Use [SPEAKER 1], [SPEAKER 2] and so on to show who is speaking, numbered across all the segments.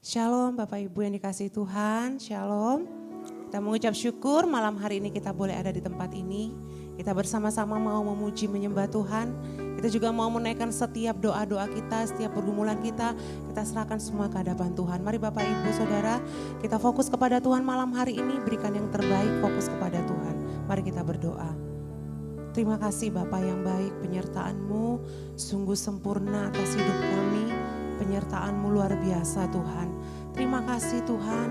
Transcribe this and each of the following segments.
[SPEAKER 1] Shalom Bapak Ibu yang dikasihi Tuhan, Shalom. Kita mengucap syukur malam hari ini kita boleh ada di tempat ini. Kita bersama-sama mau memuji menyembah Tuhan. Kita juga mau menaikkan setiap doa-doa kita, setiap pergumulan kita serahkan semua ke hadapan Tuhan. Mari Bapak Ibu Saudara, kita fokus kepada Tuhan malam hari ini, berikan yang terbaik, fokus kepada Tuhan. Mari kita berdoa. Terima kasih Bapa yang baik, penyertaan-Mu sungguh sempurna atas hidup kami. Penyertaan-Mu luar biasa Tuhan. Terima kasih Tuhan,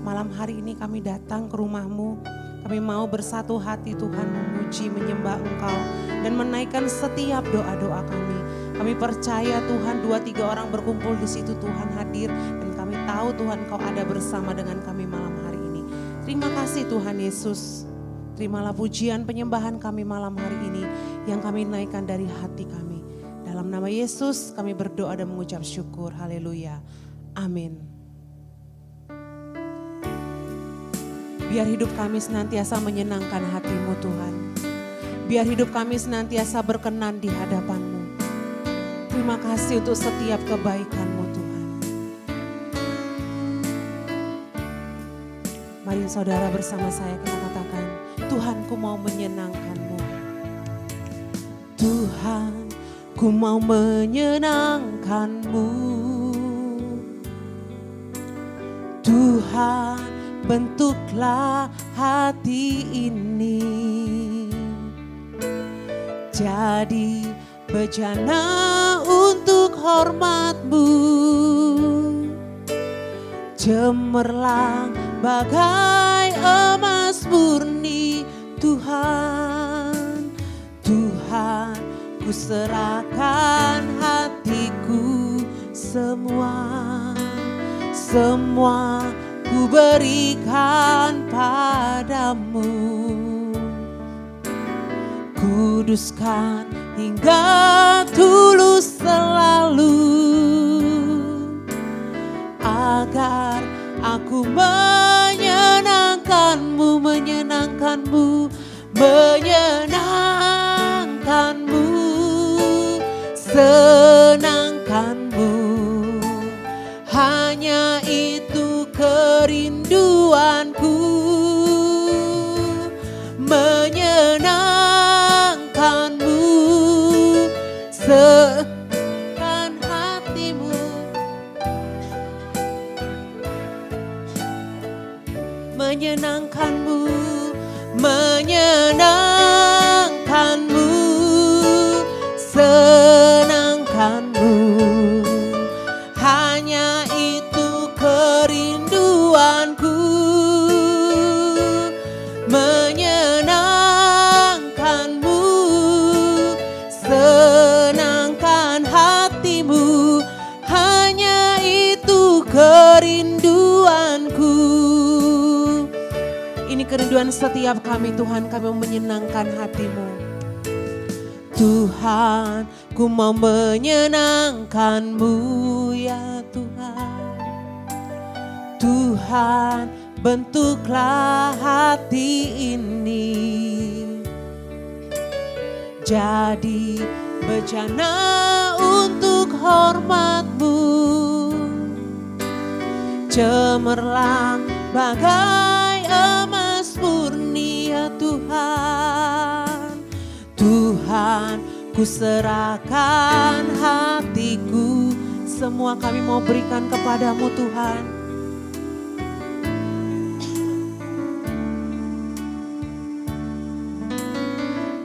[SPEAKER 1] malam hari ini kami datang ke rumah-Mu. Kami mau bersatu hati Tuhan memuji, menyembah Engkau dan menaikkan setiap doa-doa kami. Kami percaya Tuhan 2-3 orang berkumpul di situ Tuhan hadir. Dan kami tahu Tuhan Engkau ada bersama dengan kami malam hari ini. Terima kasih Tuhan Yesus. Terimalah pujian penyembahan kami malam hari ini yang kami naikkan dari hati kami. Dalam nama Yesus kami berdoa dan mengucap syukur. Haleluya. Amin. Biar hidup kami senantiasa menyenangkan hati-Mu Tuhan. Biar hidup kami senantiasa berkenan di hadapan-Mu. Terima kasih untuk setiap kebaikan-Mu Tuhan. Mari saudara bersama saya kita katakan, Tuhan ku mau menyenangkan-Mu. Tuhan ku mau menyenangkan-Mu. Tuhan bentuklah hati ini jadi bejana untuk hormat-Mu. Cemerlang bagai emas murni Tuhan. Tuhan ku serahkan hatiku semua ku berikan padamu. Kuduskan hingga tulus selalu, agar aku menyenangkan-Mu, menyenangkan-Mu, menyenangkan-Mu, senangkan-Mu. Hanya itu kerinduanku, menyenangkan-Mu, senangkan hati-Mu, menyenangkan-Mu, menyenangkan-Mu, senangkan-Mu. Hanya itu kerinduanku, menyenangkan-Mu, senangkan hati-Mu. Hanya itu kerinduanku. Ini kerinduan setiap kami Tuhan, kami mau menyenangkan hati-Mu. Tuhan, ku mau menyenangkan-Mu ya Tuhan. Tuhan, bentuklah hati ini jadi bejana untuk hormat-Mu. Cemerlang bagai emas murni ya Tuhan. Tuhan, ku serahkan hatiku, semua kami mau berikan kepadamu Tuhan.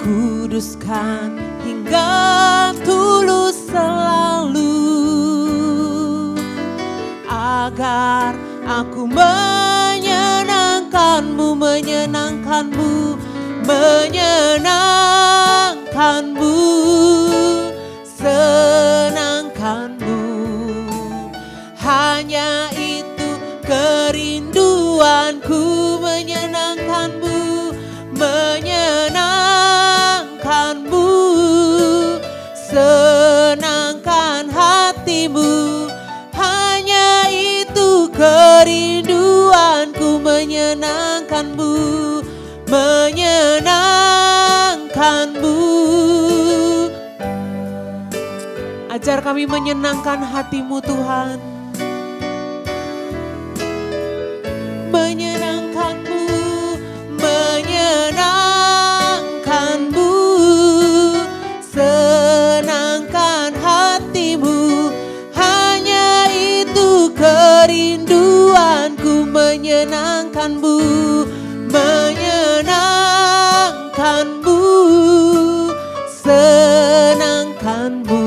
[SPEAKER 1] Kuduskan hingga tulus selalu, agar aku menyenangkan-Mu, menyenangkan-Mu, menyenangkan-Mu, senangkan-Mu. Hanya itu kerinduanku, menyenangkan-Mu, menyenangkan-Mu, senangkan hati-Mu. Hanya itu kerinduanku, menyenangkan-Mu, menyenangkan-Mu. Ajar kami menyenangkan hati-Mu Tuhan. menyenangkanmu, menyenangkanmu, senangkan hatimu, hanya itu kerinduanku, menyenangkanmu, menyenangkanmu, senangkanmu,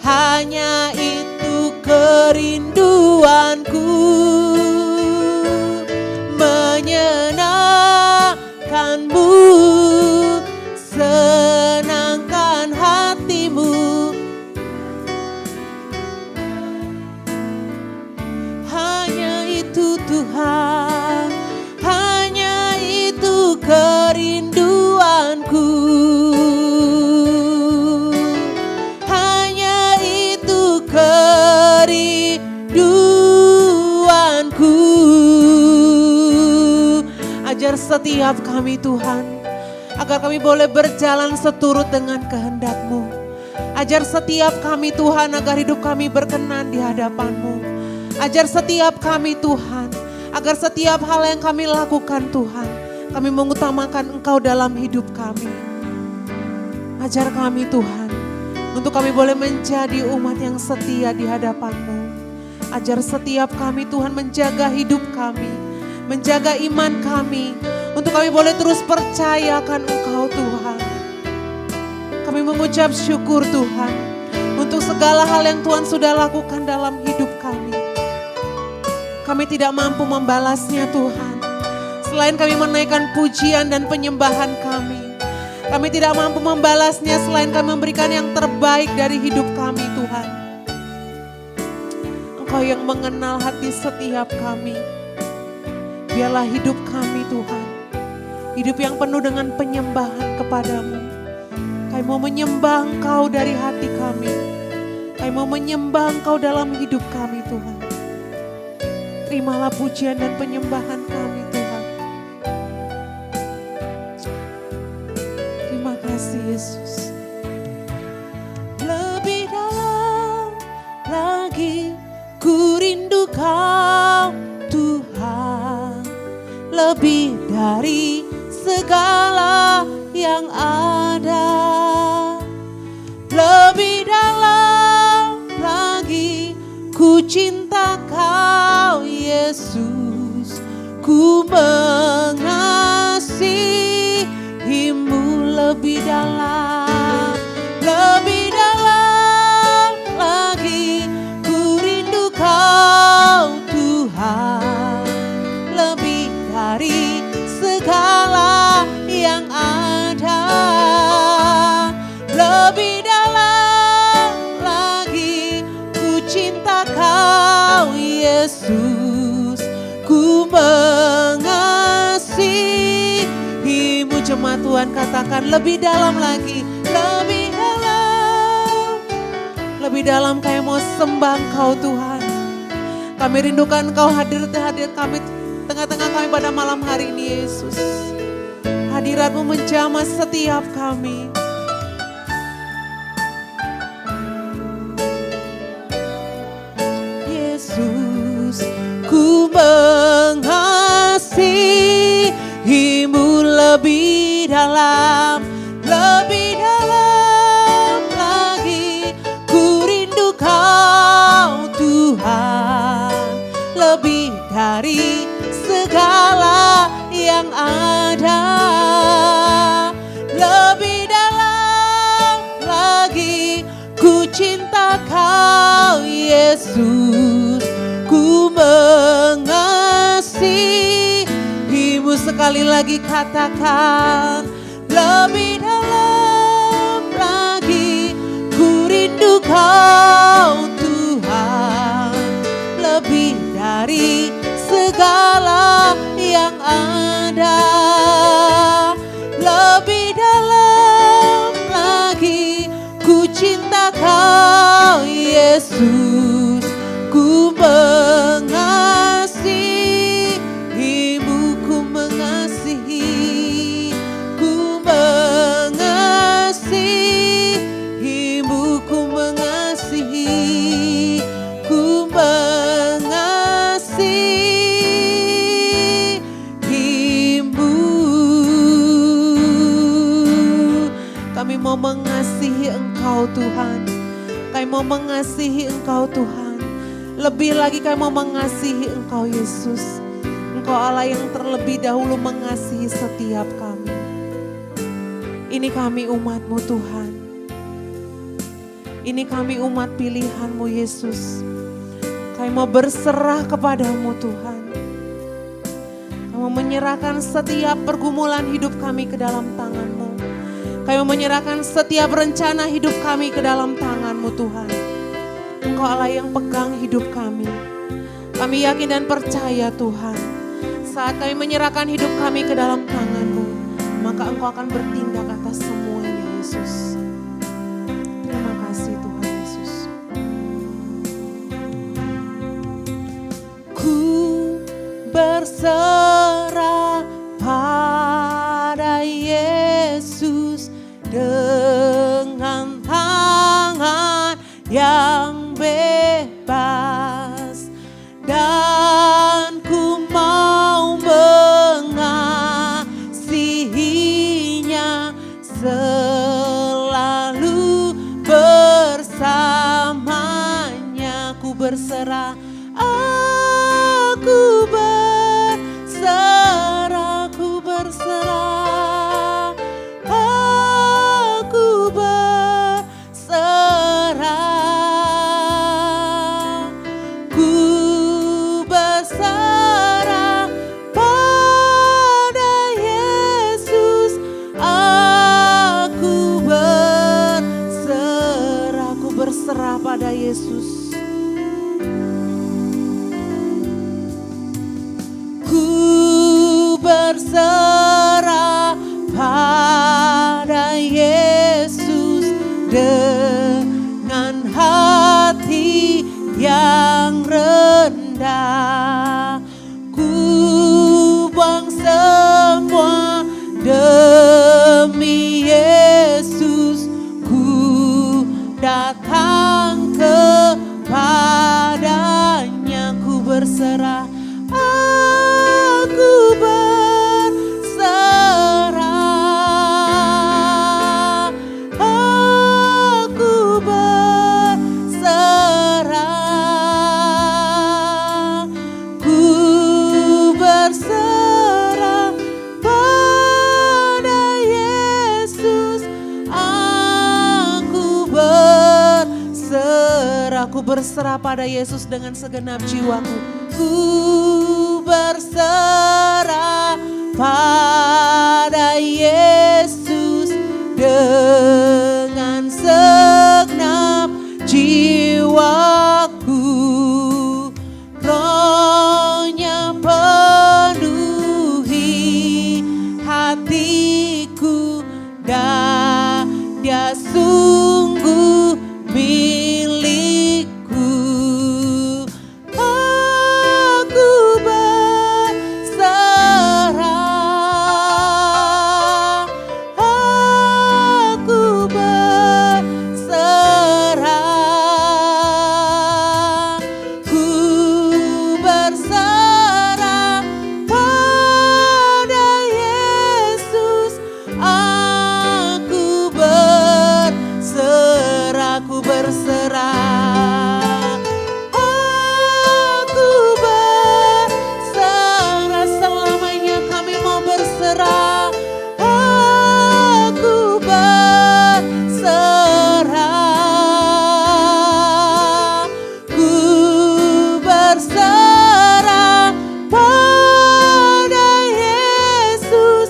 [SPEAKER 1] hanya itu kerinduanku, menyenangkanmu, senangkan hatimu, hanya itu Tuhan, hanya itu kerinduanku, hanya itu kerinduanku. Ajar setiap kami Tuhan, agar kami boleh berjalan seturut dengan kehendak-Mu. Ajar setiap kami Tuhan, agar hidup kami berkenan di hadapan-Mu. Ajar setiap kami Tuhan, agar setiap hal yang kami lakukan Tuhan, kami mengutamakan Engkau dalam hidup kami. Ajar kami Tuhan, untuk kami boleh menjadi umat yang setia di hadapan-Mu. Ajar setiap kami Tuhan menjaga hidup kami, menjaga iman kami, untuk kami boleh terus percayakan Engkau Tuhan. Kami mengucap syukur Tuhan, untuk segala hal yang Tuhan sudah lakukan dalam hidup kami. Kami tidak mampu membalasnya Tuhan, selain kami menaikkan pujian dan penyembahan kami. Kami tidak mampu membalasnya selain kami memberikan yang terbaik dari hidup kami Tuhan. Engkau yang mengenal hati setiap kami. Biarlah hidup kami Tuhan, hidup yang penuh dengan penyembahan kepadamu. Kami mau menyembah Engkau dari hati kami. Kami mau menyembah Engkau dalam hidup kami Tuhan. Terimalah pujian dan penyembahan kami Tuhan. Terima kasih Yesus. Lebih dalam lagi ku rindu Kau Tuhan, lebih dari segala yang ada. Lebih dalam lagi ku cinta Kau Yesus, ku mengasihimu lebih dalam. Lebih dalam lagi ku rindu Kau Tuhan, lebih dari segala yang ada. Lebih dalam lagi ku cinta Kau Yesus, ku mengasihimu. Jemaat Tuhan katakan lebih dalam lagi, lebih dalam. Lebih dalam kami mau sembah Engkau Tuhan. Kami rindukan Engkau hadir kami tengah-tengah kami pada malam hari ini Yesus. Hadirat-Mu menjamah setiap kami. Yesus, ku mengasihimu lebih dalam. Lebih dalam lagi ku rindu Kau Tuhan, lebih dari segala yang ada. Lebih dalam lagi ku cinta Kau Yesus, ku mengasihimu. Sekali lagi katakan, lebih dalam lagi ku rindu Kau Tuhan, lebih dari segala yang ada. Lebih dalam lagi ku cinta Kau Yesus, ku mengasihimu, ku mengasihi, ku mengasihi. mau mengasihi Engkau Tuhan. Kami mau mengasihi Engkau Tuhan. Lebih lagi kami mau mengasihi Engkau Yesus. Engkau Allah yang terlebih dahulu mengasihi setiap kami. Ini kami umat-Mu Tuhan. Ini kami umat pilihan-Mu Yesus. Kami mau berserah kepada-Mu Tuhan. Kami mau menyerahkan setiap pergumulan hidup kami ke dalam tangan-Mu. Kami menyerahkan setiap rencana hidup kami ke dalam tangan-Mu Tuhan. Engkau Allah yang pegang hidup kami. Kami yakin dan percaya Tuhan. Saat kami menyerahkan hidup kami ke dalam tangan-Mu, maka Engkau akan bertindak atas semuanya Yesus. Terima kasih Tuhan Yesus. Ku berserah pada Yesus dengan tangan yang bebas, dan ku mau mengasihinya selalu bersamanya. Ku berserah, aku berserah, ku berserah, aku berserah, ku berserah pada Yesus. Aku berserah pada Yesus. Ku berserah pada Yesus dengan hati yang rendah. Ku buang semua demi Yesus. Ku datang kepadanya. Ku berserah, aku berserah, aku berserah, ku berserah pada Yesus. Aku berserah pada Yesus dengan segenap jiwaku. Ku berserah pada Yesus dengan segenap jiwaku. Rohnya penuhi hatiku, dan Dia sungguh milikku. Aku berserah, aku berserah, ku berserah pada Yesus. Aku berserah, ku berserah, aku berserah, selamanya kami mau berserah. Aku berserah, ku berserah pada Yesus.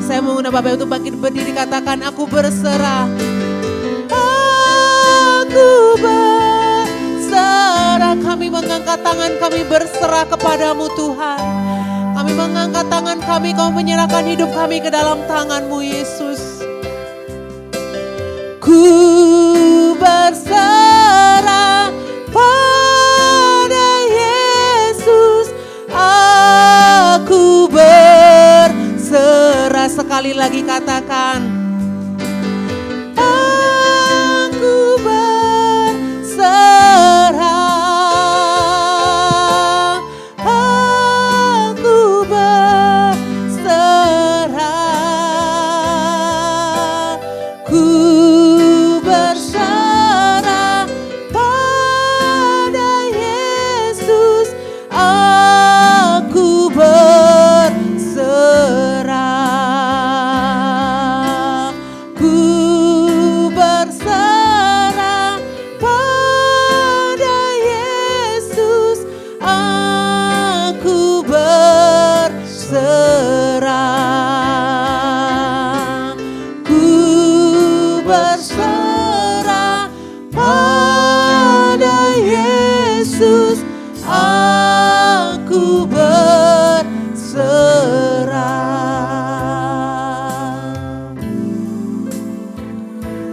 [SPEAKER 1] Saya mengundang Bapak untuk bangkit berdiri, katakan aku berserah. Aku berserah. Kami mengangkat tangan, kami berserah kepadamu Tuhan. Kami mengangkat tangan kami, kau menyerahkan hidup kami ke dalam tangan-Mu Yesus. Ku berserah pada Yesus. Aku berserah. Sekali lagi katakan, aku berserah, aku berserah,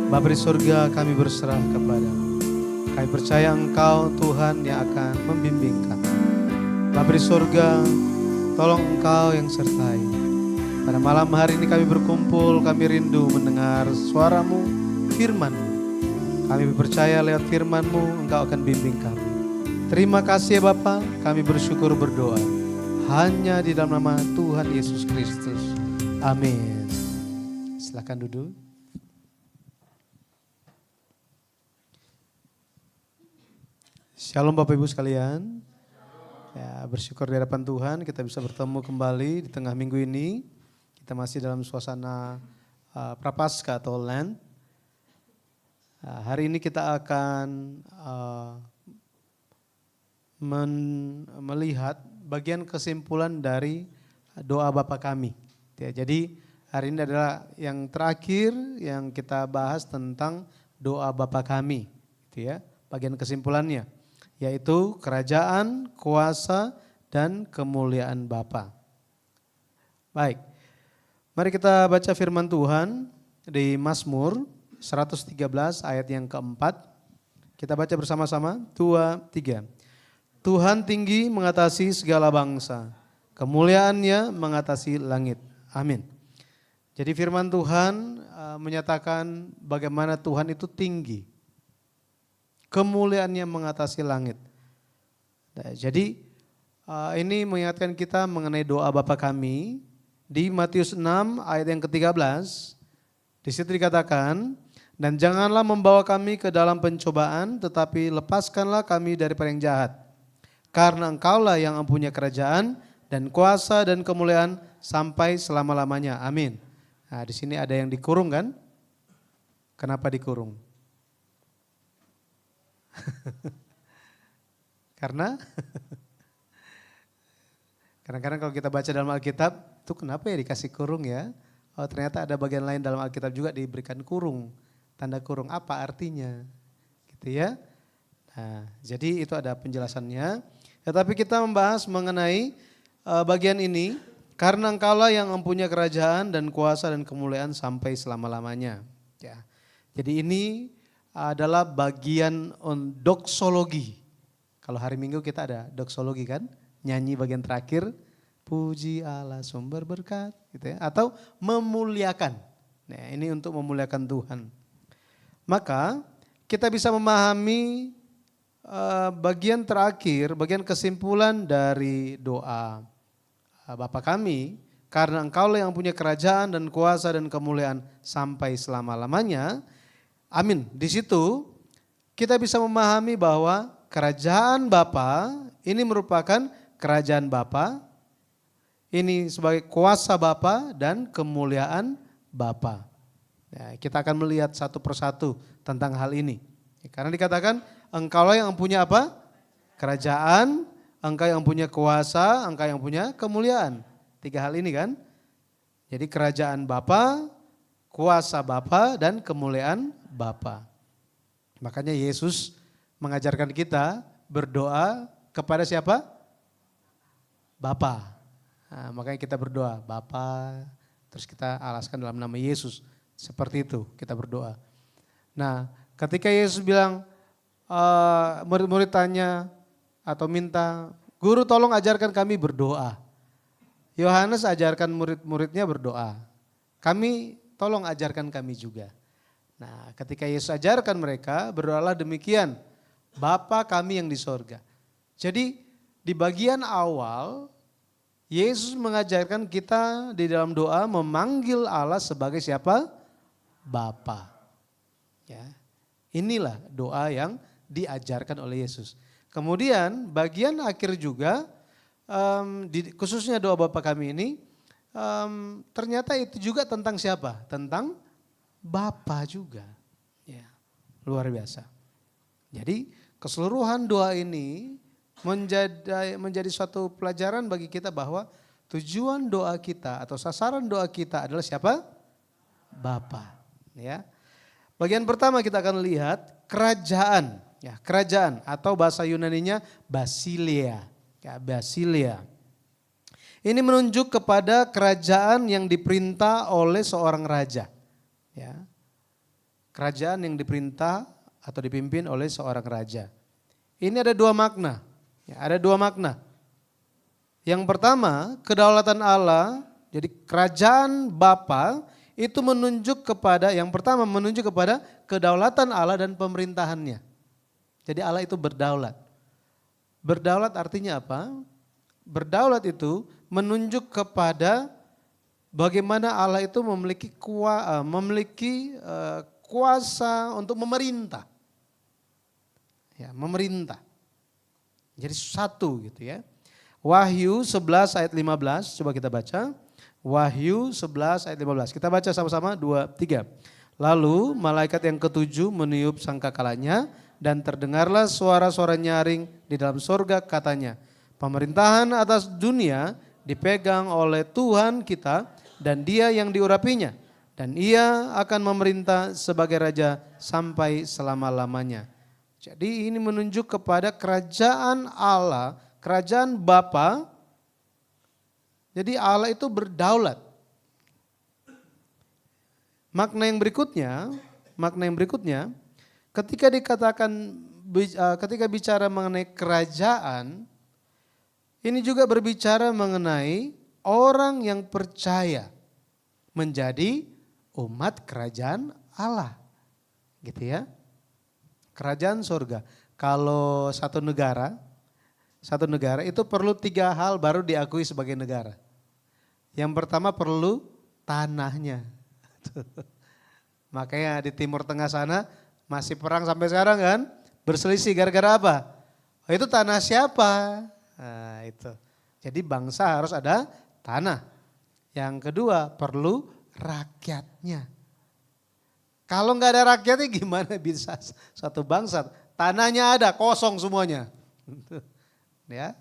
[SPEAKER 2] Bapa di surga, kami berserah kepada-Mu. Kami percaya Engkau Tuhan yang akan membimbing kami. Bapa di surga, tolong Engkau yang sertai. Pada malam hari ini kami berkumpul, kami rindu mendengar suara-Mu, firman-Mu. Kami percaya lewat firman-Mu Engkau akan bimbing kami. Terima kasih ya Bapa, kami bersyukur berdoa. Hanya di dalam nama Tuhan Yesus Kristus. Amin. Silakan duduk. Shalom Bapak Ibu sekalian. Ya, bersyukur di hadapan Tuhan kita bisa bertemu kembali di tengah minggu ini. Kita masih dalam suasana Prapaskah atau Lent. Hari ini kita akan melihat bagian kesimpulan dari doa Bapa kami. Ya, jadi hari ini adalah yang terakhir yang kita bahas tentang doa Bapa kami. Gitu ya, bagian kesimpulannya. Yaitu kerajaan, kuasa, dan kemuliaan Bapa. Baik, mari kita baca firman Tuhan di Mazmur 113 ayat yang keempat. Kita baca bersama-sama, 2, 3. Tuhan tinggi mengatasi segala bangsa, kemuliaannya mengatasi langit. Amin. Jadi firman Tuhan menyatakan bagaimana Tuhan itu tinggi. Kemuliaannya mengatasi langit. Nah, jadi ini mengingatkan kita mengenai doa Bapa kami di Matius 6 ayat yang ke-13. Di situ dikatakan, dan janganlah membawa kami ke dalam pencobaan, tetapi lepaskanlah kami daripada yang jahat. Karena Engkaulah yang mempunyai kerajaan dan kuasa dan kemuliaan sampai selama-lamanya. Amin. Nah, di sini ada yang dikurung kan? Kenapa dikurung? Karena kadang-kadang kalau kita baca dalam Alkitab, tuh kenapa ya dikasih kurung ya? Oh ternyata ada bagian lain dalam Alkitab juga diberikan kurung, tanda kurung, apa artinya? Gitu ya. Nah, jadi itu ada penjelasannya. Tetapi kita membahas mengenai bagian ini, karena Engkaulah yang mempunyai kerajaan dan kuasa dan kemuliaan sampai selama-lamanya. Ya. Jadi ini adalah bagian doksologi. Kalau hari Minggu kita ada doksologi kan, nyanyi bagian terakhir, puji Allah sumber berkat, gitu ya, atau memuliakan. Nah, ini untuk memuliakan Tuhan. Maka kita bisa memahami bagian terakhir, bagian kesimpulan dari doa Bapa kami, karena Engkaulah yang punya kerajaan dan kuasa dan kemuliaan sampai selama-lamanya. Amin. Di situ kita bisa memahami bahwa kerajaan Bapa ini merupakan kerajaan Bapa, ini sebagai kuasa Bapa dan kemuliaan Bapa. Nah, kita akan melihat satu persatu tentang hal ini. Karena dikatakan Engkaulah yang punya apa? Kerajaan, Engkau yang punya kuasa, Engkau yang punya kemuliaan. 3 hal ini kan. Jadi kerajaan Bapa, kuasa Bapa dan kemuliaan Bapa. Makanya Yesus mengajarkan kita berdoa kepada siapa? Bapa. Nah, makanya kita berdoa Bapa, terus kita alaskan dalam nama Yesus. Seperti itu kita berdoa. Nah, ketika Yesus bilang murid-murid tanya atau minta, guru tolong ajarkan kami berdoa. Yohanes ajarkan murid-muridnya berdoa. Kami tolong ajarkan kami juga. Nah, ketika Yesus ajarkan mereka, berdoalah demikian, Bapa kami yang di sorga. Jadi di bagian awal, Yesus mengajarkan kita di dalam doa memanggil Allah sebagai siapa? Bapa. Ya, inilah doa yang diajarkan oleh Yesus. Kemudian bagian akhir juga, khususnya doa Bapa kami ini, ternyata itu juga tentang siapa? Tentang Bapa juga. Ya, luar biasa. Jadi keseluruhan doa ini menjadi suatu pelajaran bagi kita bahwa tujuan doa kita atau sasaran doa kita adalah siapa? Bapa. Ya. Bagian pertama kita akan lihat kerajaan. Ya, kerajaan atau bahasa Yunaninya basileia. Ya, basileia. Ini menunjuk kepada kerajaan yang diperintah oleh seorang raja. Ya. kerajaan yang diperintah atau dipimpin oleh seorang raja. Ini ada dua makna. Ya, ada dua makna. Yang pertama, kedaulatan Allah, jadi kerajaan Bapa itu menunjuk kepada, yang pertama menunjuk kepada kedaulatan Allah dan pemerintahannya. Jadi Allah itu berdaulat. Berdaulat artinya apa? Berdaulat itu menunjuk kepada bagaimana Allah itu memiliki kuasa untuk memerintah. Ya, memerintah. Jadi satu gitu ya. Wahyu 11 ayat 15, coba kita baca. Wahyu 11 ayat 15. Kita baca sama-sama 2, 3. Lalu malaikat yang ketujuh meniup sangkakalanya dan terdengarlah suara-suara nyaring di dalam surga katanya, pemerintahan atas dunia dipegang oleh Tuhan kita dan Dia yang diurapinya, dan Ia akan memerintah sebagai raja sampai selama-lamanya. Jadi ini menunjuk kepada kerajaan Allah, kerajaan Bapa. Jadi Allah itu berdaulat. Makna yang berikutnya, ketika dikatakan, ketika bicara mengenai kerajaan, ini juga berbicara mengenai orang yang percaya menjadi umat kerajaan Allah. Gitu ya. Kerajaan surga. Kalau satu negara itu perlu 3 hal baru diakui sebagai negara. Yang pertama perlu tanahnya. Makanya di Timur Tengah sana masih perang sampai sekarang kan. Berselisih gara-gara apa? Oh, itu tanah siapa? Nah, itu. Jadi bangsa harus ada tanah. Yang kedua perlu rakyatnya. Kalau nggak ada rakyatnya gimana bisa satu bangsa? Tanahnya ada, kosong semuanya. Ya,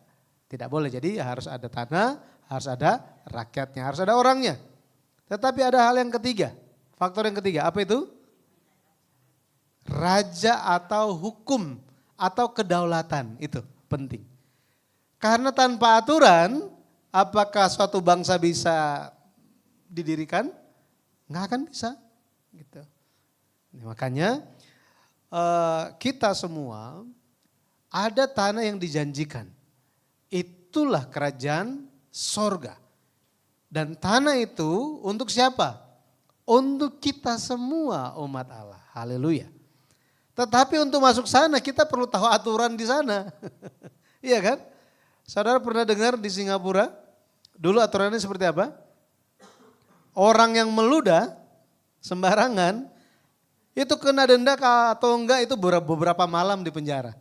[SPEAKER 2] tidak boleh. Jadi harus ada tanah, harus ada rakyatnya, harus ada orangnya. Tetapi ada hal yang ketiga, faktor yang ketiga, apa itu? Raja atau hukum atau kedaulatan, itu penting. Karena tanpa aturan, apakah suatu bangsa bisa didirikan? Nggak akan bisa. Gitu. Makanya kita semua ada tanah yang dijanjikan. Itulah kerajaan sorga. Dan tanah itu untuk siapa? Untuk kita semua umat Allah. Haleluya. Tetapi untuk masuk sana kita perlu tahu aturan di sana. Iya kan? Saudara pernah dengar di Singapura? Dulu aturannya seperti apa? Orang yang meludah sembarangan itu kena denda atau enggak itu beberapa malam di penjara.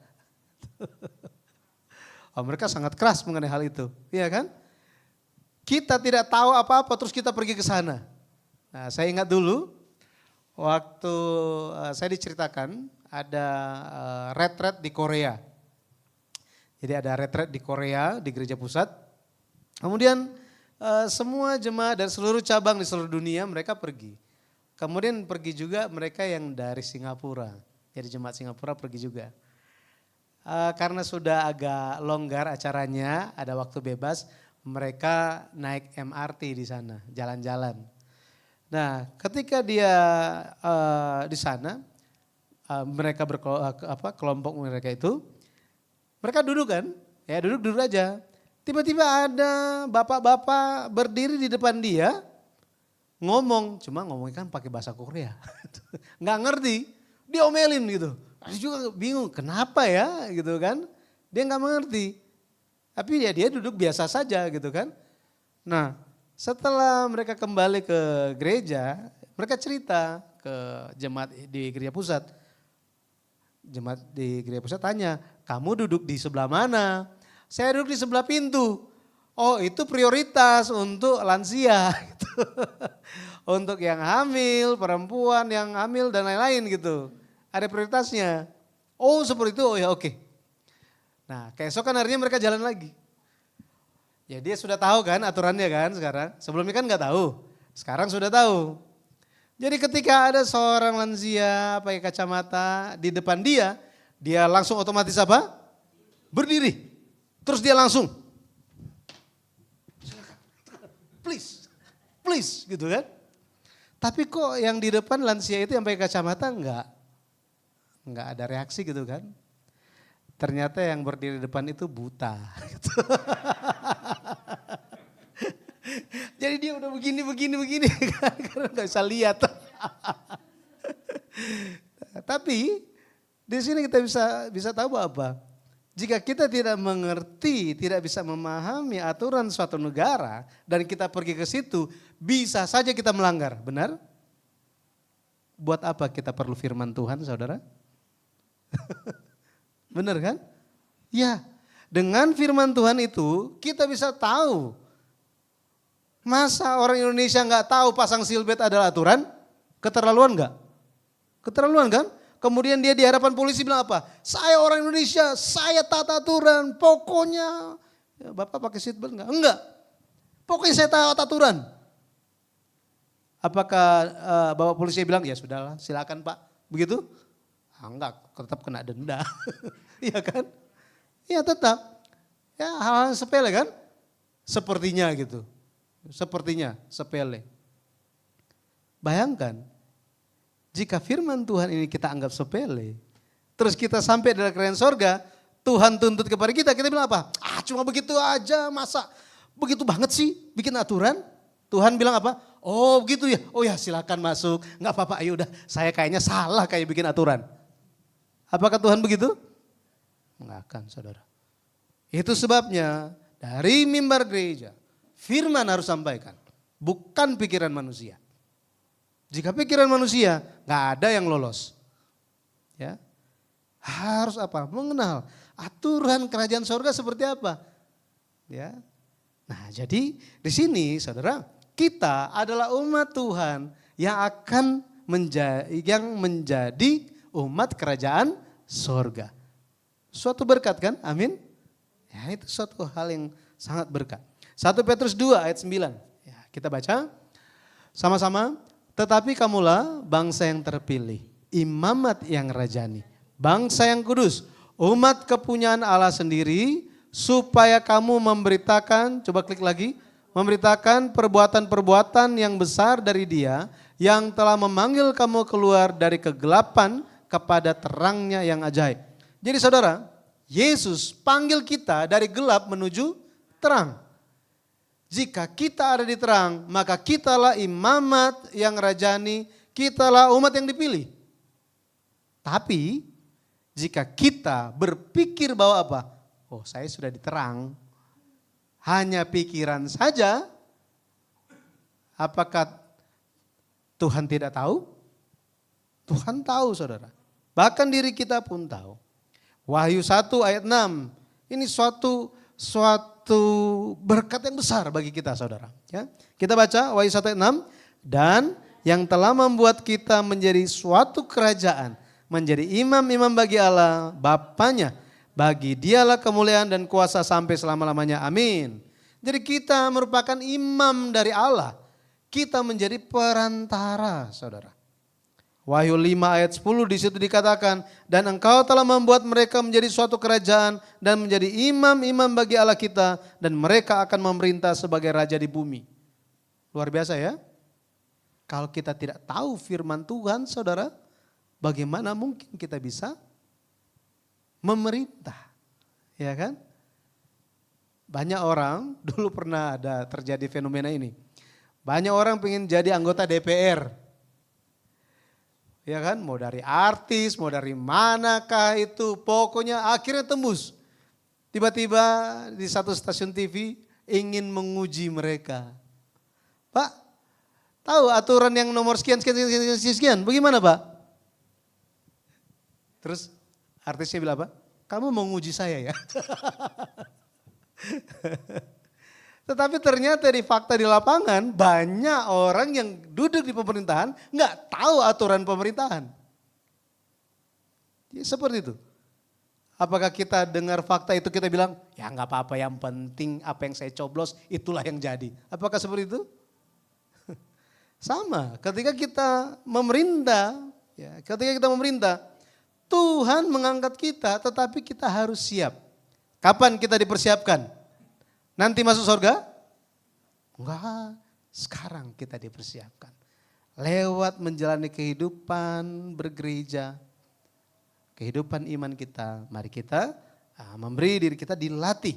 [SPEAKER 2] Oh, mereka sangat keras mengenai hal itu, iya kan? Kita tidak tahu apa-apa terus kita pergi ke sana. Nah, saya ingat dulu waktu saya diceritakan ada retret di Korea. Jadi ada retret di Korea di gereja pusat. Kemudian semua jemaat dari seluruh cabang di seluruh dunia mereka pergi. Kemudian pergi juga mereka yang dari Singapura. Jadi jemaat Singapura pergi juga. Karena sudah agak longgar acaranya, ada waktu bebas, mereka naik MRT di sana, jalan-jalan. Nah, ketika dia di sana, mereka kelompok mereka itu, mereka duduk kan, ya duduk aja. Tiba-tiba ada bapak-bapak berdiri di depan dia, ngomong, cuma ngomongnya kan pakai bahasa Korea, nggak ngerti, diomelin gitu. Saya juga bingung, kenapa ya gitu kan, dia nggak mengerti. Tapi ya dia duduk biasa saja gitu kan. Nah setelah mereka kembali ke gereja, mereka cerita ke jemaat di gereja pusat. Jemaat di gereja pusat tanya, kamu duduk di sebelah mana? Saya duduk di sebelah pintu. Oh itu prioritas untuk lansia gitu. Untuk yang hamil, perempuan yang hamil dan lain-lain gitu. Ada prioritasnya. Oh seperti itu, oh ya oke. Nah keesokan harinya mereka jalan lagi. Ya dia sudah tahu kan aturannya kan sekarang. Sebelumnya kan nggak tahu, sekarang sudah tahu. Jadi ketika ada seorang lansia pakai kacamata di depan dia langsung otomatis apa? Berdiri. Terus dia langsung, please gitu kan. Tapi kok yang di depan lansia itu yang pakai kacamata enggak ada reaksi gitu kan. Ternyata yang berdiri di depan itu buta. Jadi dia udah begini kan, karena nggak bisa lihat. Tapi di sini kita bisa tahu apa? Jika kita tidak mengerti, tidak bisa memahami aturan suatu negara dan kita pergi ke situ, bisa saja kita melanggar, benar? Buat apa kita perlu firman Tuhan, saudara? Benar kan? Ya, dengan firman Tuhan itu kita bisa tahu. Masa orang Indonesia nggak tahu pasang seatbelt adalah aturan? Keterlaluan nggak? Keterlaluan kan? Kemudian dia di hadapan polisi bilang apa? Saya orang Indonesia, saya taat aturan, pokoknya. Ya, Bapak pakai seatbelt enggak? Enggak. Pokoknya saya taat aturan. Apakah Bapak polisi bilang, ya sudahlah silakan Pak, begitu? Enggak, tetap kena denda. Iya kan? Iya tetap. Ya hal-hal sepele kan? Sepertinya gitu. Sepertinya sepele. Bayangkan. Jika firman Tuhan ini kita anggap sepele, terus kita sampai dalam kerajaan sorga, Tuhan tuntut kepada kita bilang apa? Cuma begitu aja, masa begitu banget sih bikin aturan? Tuhan bilang apa? Oh begitu ya, oh ya silakan masuk, nggak apa-apa, ayo udah saya kayaknya salah kayak bikin aturan. Apakah Tuhan begitu? Nggak akan saudara. Itu sebabnya dari mimbar gereja, firman harus sampaikan, bukan pikiran manusia. Jika pikiran manusia nggak ada yang lolos, ya harus apa? Mengenal aturan kerajaan sorga seperti apa, ya. Nah jadi di sini saudara kita adalah umat Tuhan yang akan menjadi umat kerajaan sorga. Suatu berkat kan? Amin. Ya itu suatu hal yang sangat berkat. 1 Petrus 2 ayat 9. Ya, kita baca sama-sama. Tetapi kamulah bangsa yang terpilih, imamat yang rajani, bangsa yang kudus, umat kepunyaan Allah sendiri, supaya kamu memberitakan, coba klik lagi, memberitakan perbuatan-perbuatan yang besar dari Dia, yang telah memanggil kamu keluar dari kegelapan kepada terangnya yang ajaib. Jadi saudara, Yesus panggil kita dari gelap menuju terang. Jika kita ada di terang, maka kitalah imamat yang rajani, kitalah umat yang dipilih. Tapi jika kita berpikir bahwa apa? Oh saya sudah di terang, hanya pikiran saja, apakah Tuhan tidak tahu? Tuhan tahu saudara. Bahkan diri kita pun tahu. Wahyu 1 ayat 6, ini suatu berkat yang besar bagi kita saudara. Ya. Kita baca Wahyu 1 ayat 6. Dan yang telah membuat kita menjadi suatu kerajaan, menjadi imam-imam bagi Allah Bapanya. Bagi Dialah kemuliaan dan kuasa sampai selama-lamanya. Amin. Jadi kita merupakan imam dari Allah. Kita menjadi perantara saudara. Wahyu 5 ayat 10 di situ dikatakan, dan engkau telah membuat mereka menjadi suatu kerajaan dan menjadi imam-imam bagi Allah kita, dan mereka akan memerintah sebagai raja di bumi. Luar biasa ya. Kalau kita tidak tahu firman Tuhan saudara, bagaimana mungkin kita bisa memerintah? Ya kan? Banyak orang, dulu pernah ada terjadi fenomena ini. Banyak orang pengen jadi anggota DPR. Ya kan, mau dari artis, mau dari manakah itu, pokoknya akhirnya tembus. Tiba-tiba di satu stasiun TV ingin menguji mereka. Pak, tahu aturan yang nomor sekian, bagaimana Pak? Terus artisnya bilang apa? Kamu mau nguji saya ya? Tetapi ternyata di fakta di lapangan banyak orang yang duduk di pemerintahan nggak tahu aturan pemerintahan. Ya, seperti itu. Apakah kita dengar fakta itu kita bilang ya nggak apa-apa, yang penting apa yang saya coblos itulah yang jadi. Apakah seperti itu? Sama ketika kita memerintah, ya, Tuhan mengangkat kita tetapi kita harus siap. Kapan kita dipersiapkan? Nanti masuk surga? Enggak, sekarang kita dipersiapkan. lewat menjalani kehidupan bergereja, kehidupan iman kita, mari kita memberi diri kita dilatih.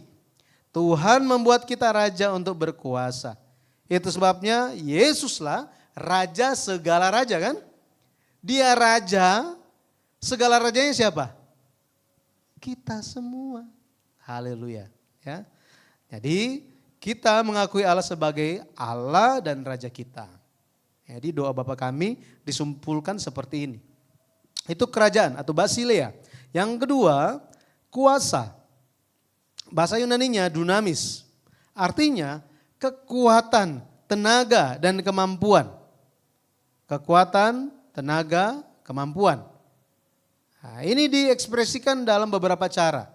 [SPEAKER 2] Tuhan membuat kita raja untuk berkuasa. Itu sebabnya Yesuslah raja segala raja kan? Dia raja, segala rajanya siapa? Kita semua. Haleluya. Ya. Jadi kita mengakui Allah sebagai Allah dan raja kita. Jadi doa Bapa kami disimpulkan seperti ini. Itu kerajaan atau basileia. Yang kedua, kuasa. Bahasa Yunaninya dunamis. Artinya kekuatan, tenaga dan kemampuan. Kekuatan, tenaga, kemampuan. Nah, ini diekspresikan dalam beberapa cara.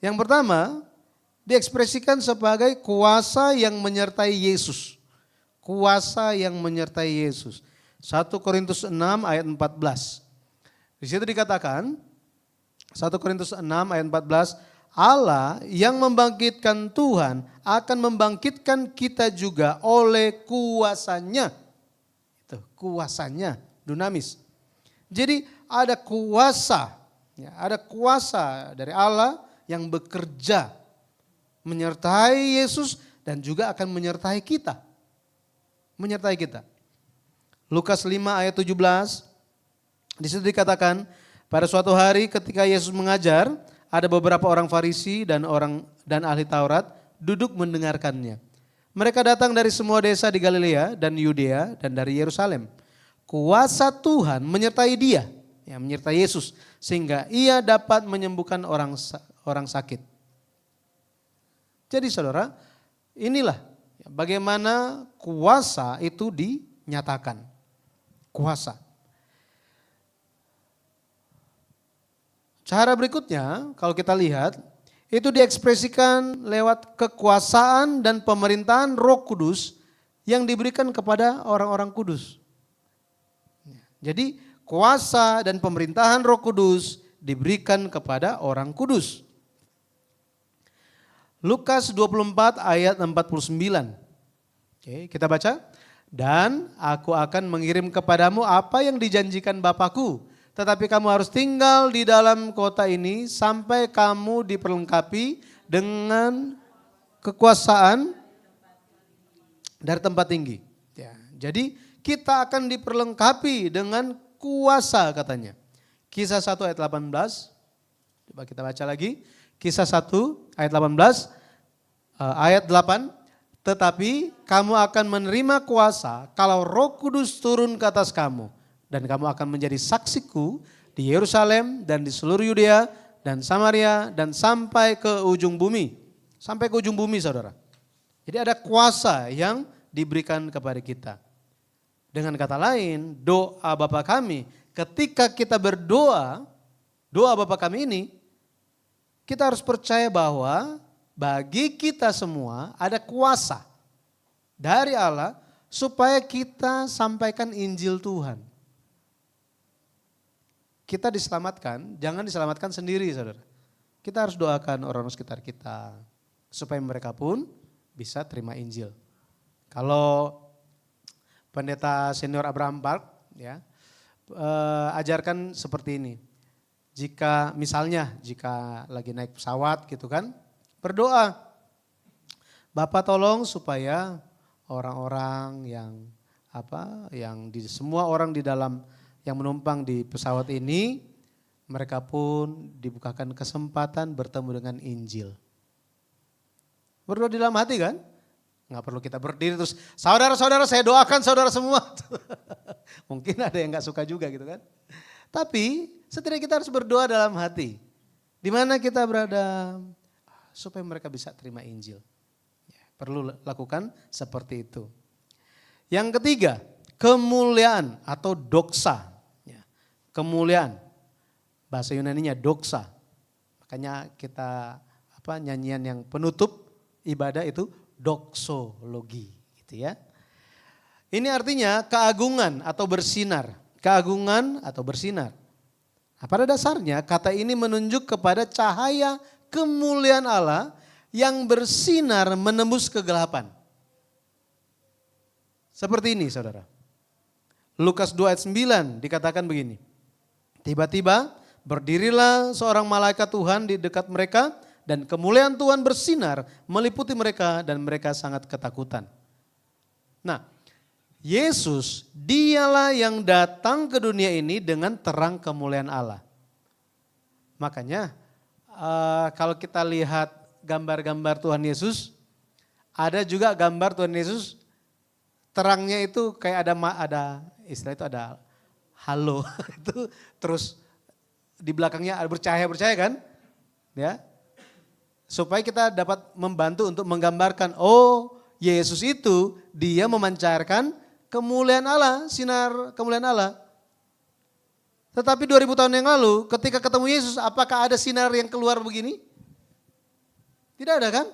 [SPEAKER 2] Yang pertama, diekspresikan sebagai kuasa yang menyertai Yesus. Kuasa yang menyertai Yesus. 1 Korintus 6 ayat 14. Di situ dikatakan, 1 Korintus 6 ayat 14, Allah yang membangkitkan Tuhan akan membangkitkan kita juga oleh kuasanya. Itu kuasanya, dunamis. Jadi ada kuasa, ya, ada kuasa dari Allah yang bekerja menyertai Yesus dan juga akan menyertai kita. Menyertai kita. Lukas 5 ayat 17, di situ dikatakan, pada suatu hari ketika Yesus mengajar, ada beberapa orang Farisi dan ahli Taurat duduk mendengarkannya. Mereka datang dari semua desa di Galilea dan Yudea dan dari Yerusalem. Kuasa Tuhan menyertai dia, ya, menyertai Yesus, sehingga ia dapat menyembuhkan orang sakit. Jadi saudara, inilah bagaimana kuasa itu dinyatakan. Kuasa. Cara berikutnya kalau kita lihat itu diekspresikan lewat kekuasaan dan pemerintahan Roh Kudus yang diberikan kepada orang-orang kudus. Jadi kuasa dan pemerintahan Roh Kudus diberikan kepada orang kudus. Lukas 24 ayat 49. Oke, kita baca. Dan aku akan mengirim kepadamu apa yang dijanjikan Bapakku. Tetapi kamu harus tinggal di dalam kota ini sampai kamu diperlengkapi dengan kekuasaan dari tempat tinggi. Ya, jadi kita akan diperlengkapi dengan kuasa katanya. Kisah 1 ayat 18, coba kita baca lagi. Kisah 1 ayat 18, ayat 8. Tetapi kamu akan menerima kuasa kalau Roh Kudus turun ke atas kamu. Dan kamu akan menjadi saksiku di Yerusalem dan di seluruh Yudea dan Samaria dan sampai ke ujung bumi. Sampai ke ujung bumi saudara. Jadi ada kuasa yang diberikan kepada kita. Dengan kata lain, doa Bapa kami, ketika kita berdoa, doa Bapa kami ini, kita harus percaya bahwa bagi kita semua ada kuasa dari Allah supaya kita sampaikan Injil Tuhan. Kita diselamatkan, jangan diselamatkan sendiri saudara. Kita harus doakan orang sekitar kita supaya mereka pun bisa terima Injil. Kalau pendeta senior Abraham Park ya, ajarkan seperti ini. Jika misalnya jika lagi naik pesawat gitu kan, berdoa. Bapak tolong supaya orang-orang yang semua orang di dalam yang menumpang di pesawat ini, mereka pun dibukakan kesempatan bertemu dengan Injil. Berdoa di dalam hati kan? Nggak perlu kita berdiri terus, saudara-saudara saya doakan saudara semua. Mungkin ada yang nggak suka juga gitu kan. Tapi setidaknya kita harus berdoa dalam hati. Di mana kita berada supaya mereka bisa terima Injil. Perlu lakukan seperti itu. Yang ketiga, kemuliaan atau doksa. Kemuliaan, bahasa Yunaninya doksa. Makanya kita nyanyian yang penutup ibadah itu doksologi, gitu ya. Ini artinya keagungan atau bersinar, keagungan atau bersinar. Nah, pada dasarnya kata ini menunjuk kepada cahaya kemuliaan Allah yang bersinar menembus kegelapan. Seperti ini saudara. Lukas 2 ayat 9 dikatakan begini. Tiba-tiba berdirilah seorang malaikat Tuhan di dekat mereka dan kemuliaan Tuhan bersinar meliputi mereka dan mereka sangat ketakutan. Nah, Yesus dialah yang datang ke dunia ini dengan terang kemuliaan Allah. Makanya kalau kita lihat gambar-gambar Tuhan Yesus, ada juga gambar Tuhan Yesus terangnya itu kayak ada istilah itu ada halo itu terus di belakangnya ada bercahaya kan, ya, supaya kita dapat membantu untuk menggambarkan oh Yesus itu dia memancarkan kemuliaan Allah, sinar kemuliaan Allah. Tetapi 2000 tahun yang lalu ketika ketemu Yesus apakah ada sinar yang keluar begini? Tidak ada kan?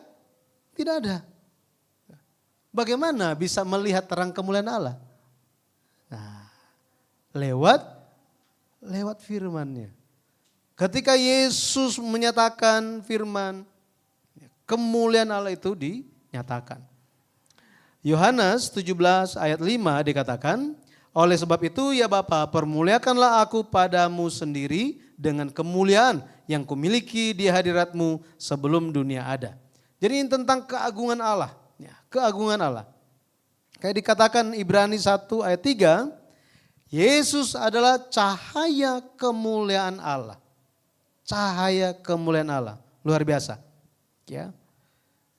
[SPEAKER 2] Tidak ada. Bagaimana bisa melihat terang kemuliaan Allah? Nah, lewat firman-Nya. Ketika Yesus menyatakan firman, kemuliaan Allah itu dinyatakan. Yohanes 17 ayat 5 dikatakan, oleh sebab itu ya Bapa, permuliakanlah aku padamu sendiri dengan kemuliaan yang kumiliki di hadirat-Mu sebelum dunia ada. Jadi ini tentang keagungan Allah. Ya, keagungan Allah. Kayak dikatakan Ibrani 1 ayat 3, Yesus adalah cahaya kemuliaan Allah. Cahaya kemuliaan Allah. Luar biasa. Ya.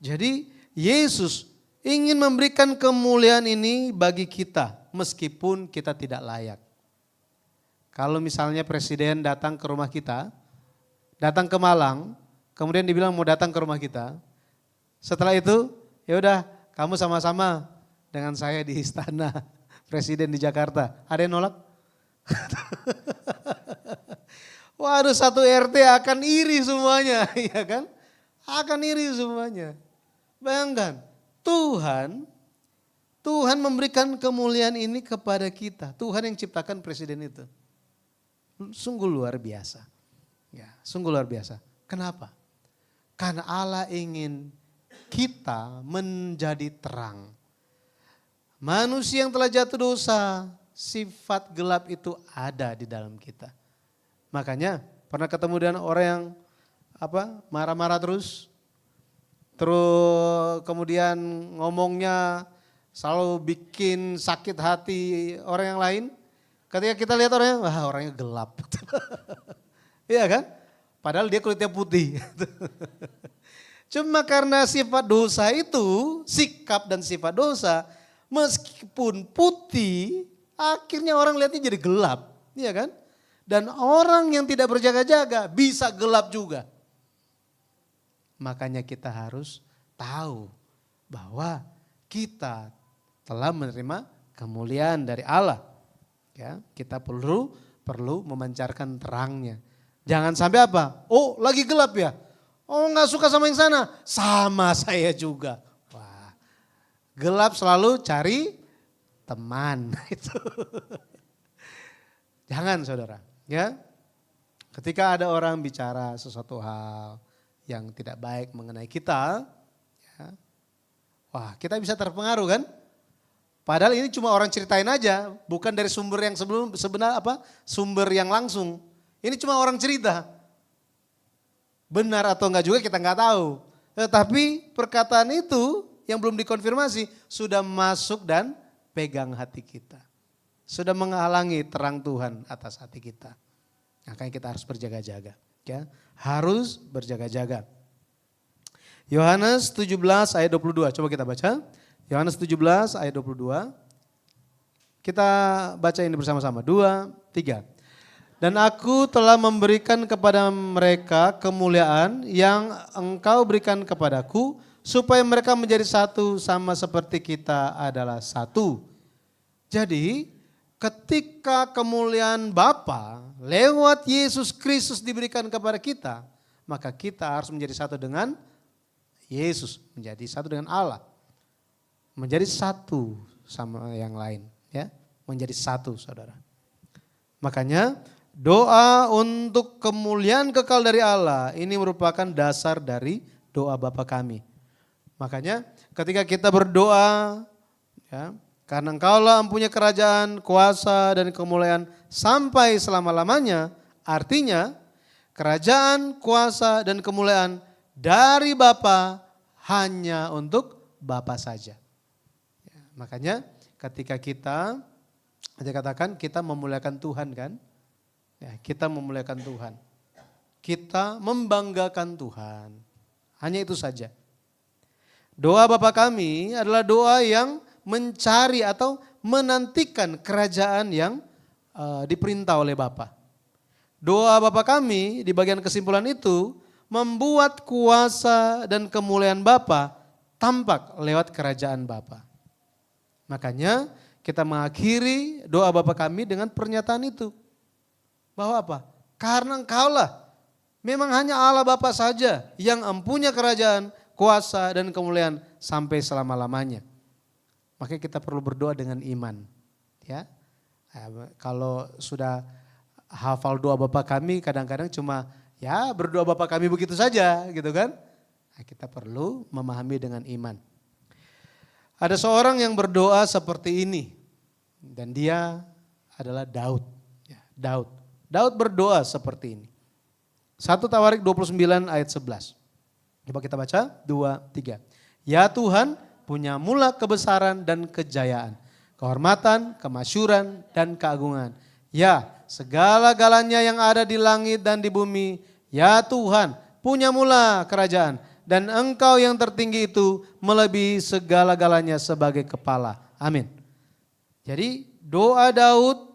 [SPEAKER 2] Jadi Yesus ingin memberikan kemuliaan ini bagi kita meskipun kita tidak layak. Kalau misalnya presiden datang ke rumah kita, datang ke Malang, kemudian dibilang mau datang ke rumah kita. Setelah itu, ya udah kamu sama-sama dengan saya di istana presiden di Jakarta. Ada yang nolak? Waduh, satu RT akan iri semuanya, ya kan? Akan iri semuanya. Bayangkan, Tuhan memberikan kemuliaan ini kepada kita. Tuhan yang ciptakan presiden itu. Sungguh luar biasa. Ya, sungguh luar biasa. Kenapa? Karena Allah ingin kita menjadi terang. Manusia yang telah jatuh dosa, sifat gelap itu ada di dalam kita. Makanya pernah ketemu dengan orang yang marah-marah terus kemudian ngomongnya selalu bikin sakit hati orang yang lain. Ketika kita lihat orangnya, wah orangnya gelap. Iya kan? Padahal dia kulitnya putih. Cuma karena sifat dosa itu, sikap dan sifat dosa, meskipun putih, akhirnya orang lihatnya jadi gelap. Iya kan? Dan orang yang tidak berjaga-jaga bisa gelap juga. Makanya kita harus tahu bahwa kita telah menerima kemuliaan dari Allah. Ya, kita perlu memancarkan terangnya. Jangan sampai apa? Oh lagi gelap ya? Oh nggak suka sama yang sana? Sama saya juga. Wah, gelap selalu cari teman. Itu. Jangan saudara. Ya, ketika ada orang bicara sesuatu hal yang tidak baik mengenai kita, ya, wah kita bisa terpengaruh kan? Padahal ini cuma orang ceritain aja, bukan dari sumber yang sumber yang langsung. Ini cuma orang cerita. Benar atau enggak juga kita enggak tahu. Tetapi perkataan itu yang belum dikonfirmasi sudah masuk dan pegang hati kita. Sudah menghalangi terang Tuhan atas hati kita. Makanya kita harus berjaga-jaga. Ya, harus berjaga-jaga. Yohanes 17 ayat 22, coba kita baca. Yohanes 17 ayat 22. Kita baca ini bersama-sama. 2, 3. Dan aku telah memberikan kepada mereka kemuliaan yang engkau berikan kepadaku, supaya mereka menjadi satu sama seperti kita adalah satu. Jadi ketika kemuliaan Bapa lewat Yesus Kristus diberikan kepada kita, maka kita harus menjadi satu dengan Yesus, menjadi satu dengan Allah. Menjadi satu sama yang lain, ya. Menjadi satu, Saudara. Makanya doa untuk kemuliaan kekal dari Allah ini merupakan dasar dari doa Bapa kami. Makanya ketika kita berdoa, ya, Karena engkaulah mempunyai kerajaan, kuasa, dan kemuliaan sampai selama-lamanya. Artinya kerajaan, kuasa, dan kemuliaan dari Bapa hanya untuk Bapa saja. Ya, makanya ketika kita katakan kita memuliakan Tuhan kan. Ya, kita memuliakan Tuhan. Kita membanggakan Tuhan. Hanya itu saja. Doa Bapa kami adalah doa yang mencari atau menantikan kerajaan yang diperintah oleh Bapa. Doa Bapa kami di bagian kesimpulan itu membuat kuasa dan kemuliaan Bapa tampak lewat kerajaan Bapa. Makanya kita mengakhiri doa Bapa kami dengan pernyataan itu. Bahwa apa? Karena engkaulah memang hanya Allah Bapa saja yang mempunyai kerajaan, kuasa dan kemuliaan sampai selama-lamanya. Makanya kita perlu berdoa dengan iman. Ya, kalau sudah hafal doa Bapa kami kadang-kadang cuma ya berdoa Bapa kami begitu saja gitu kan. Nah, kita perlu memahami dengan iman. Ada seorang yang berdoa seperti ini dan dia adalah Daud. Ya, Daud berdoa seperti ini. 1 Tawarik 29 ayat 11. Coba kita baca 2, 3. Ya Tuhan, punyamulah kebesaran dan kejayaan, kehormatan, kemasyuran, dan keagungan. Ya, segala-galanya yang ada di langit dan di bumi, ya Tuhan, punyamulah kerajaan, dan engkau yang tertinggi itu melebihi segala-galanya sebagai kepala. Amin. Jadi doa Daud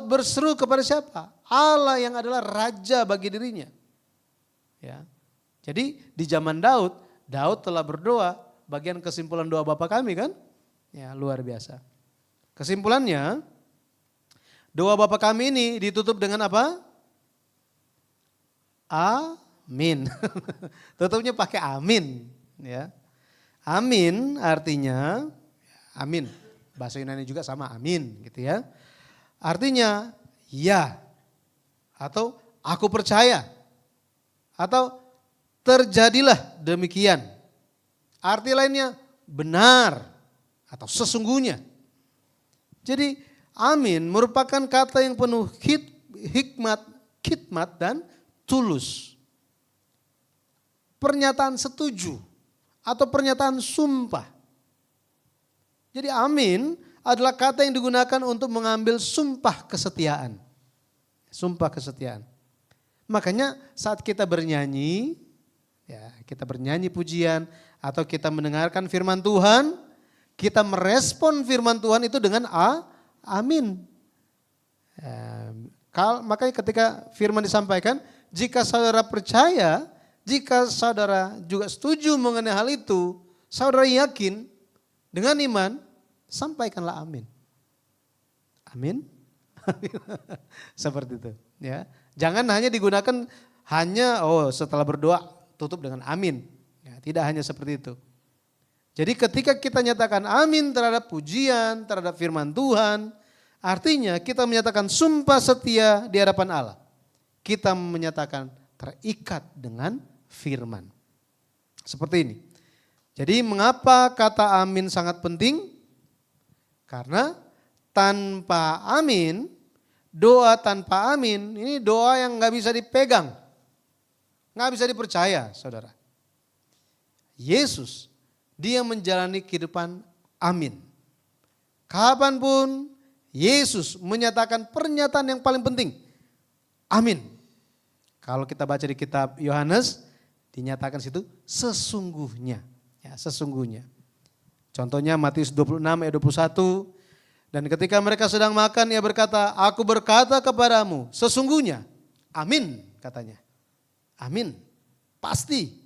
[SPEAKER 2] berseru kepada siapa? Allah yang adalah raja bagi dirinya. Ya. Jadi di zaman Daud telah berdoa. Bagian kesimpulan doa Bapa kami kan, ya luar biasa. Kesimpulannya, doa Bapa kami ini ditutup dengan apa? Amin. Tutupnya pakai amin. Ya. Amin artinya, amin. Bahasa Yunani juga sama amin gitu ya. Artinya ya, atau aku percaya, atau terjadilah demikian. Arti lainnya benar atau sesungguhnya. Jadi amin merupakan kata yang penuh khidmat dan tulus. Pernyataan setuju atau pernyataan sumpah. Jadi amin adalah kata yang digunakan untuk mengambil sumpah kesetiaan. Sumpah kesetiaan. Makanya saat kita bernyanyi, ya kita bernyanyi pujian, atau kita mendengarkan firman Tuhan, kita merespon firman Tuhan itu dengan amin. Makanya ketika firman disampaikan, jika saudara percaya, jika saudara juga setuju mengenai hal itu, saudara yakin dengan iman, sampaikanlah amin. Amin. Seperti itu. Ya, jangan hanya digunakan setelah berdoa tutup dengan amin. Tidak hanya seperti itu. Jadi ketika kita nyatakan amin terhadap pujian, terhadap firman Tuhan, artinya kita menyatakan sumpah setia di hadapan Allah. Kita menyatakan terikat dengan firman. Seperti ini. Jadi mengapa kata amin sangat penting? Karena tanpa amin, doa tanpa amin, ini doa yang gak bisa dipegang. Gak bisa dipercaya saudara. Yesus, dia menjalani kehidupan amin. Kapanpun Yesus menyatakan pernyataan yang paling penting. Amin. Kalau kita baca di kitab Yohanes, dinyatakan situ sesungguhnya. Ya, sesungguhnya. Contohnya Matius 26 ayat 21. Dan ketika mereka sedang makan, ia berkata, aku berkata kepadamu, sesungguhnya. Amin katanya. Amin. Pasti.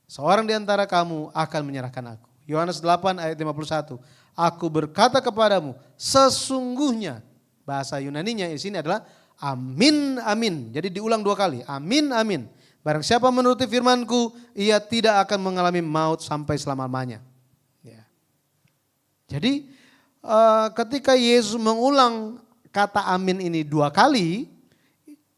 [SPEAKER 2] Seorang di antara kamu akan menyerahkan aku. Yohanes 8 ayat 51. Aku berkata kepadamu, sesungguhnya. Bahasa Yunaninya di sini adalah amin, amin. Jadi diulang 2 kali. Amin, amin. Barang siapa menuruti firmanku, ia tidak akan mengalami maut sampai selama-lamanya. Ya. Jadi ketika Yesus mengulang kata amin ini 2 kali,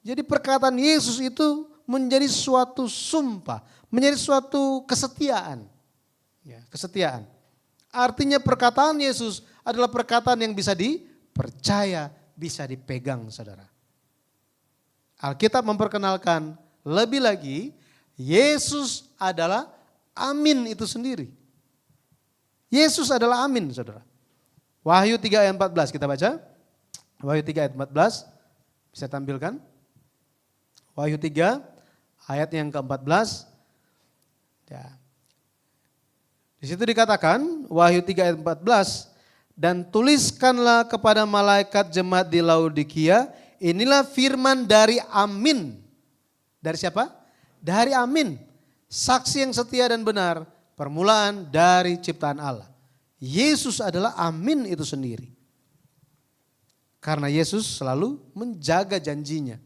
[SPEAKER 2] jadi perkataan Yesus itu menjadi suatu sumpah, menjadi suatu kesetiaan. Ya, kesetiaan. Artinya perkataan Yesus adalah perkataan yang bisa dipercaya, bisa dipegang saudara. Alkitab memperkenalkan lebih lagi Yesus adalah amin itu sendiri. Yesus adalah amin saudara. Wahyu 3 ayat 14 kita baca. Wahyu 3 ayat 14 bisa tampilkan. Wahyu 3 ayat yang ke-14. Ya. Di situ dikatakan Wahyu 3 ayat 14, dan tuliskanlah kepada malaikat jemaat di Laodikia, inilah firman dari amin. Dari siapa? Dari amin. Saksi yang setia dan benar, permulaan dari ciptaan Allah. Yesus adalah amin itu sendiri. Karena Yesus selalu menjaga janjinya,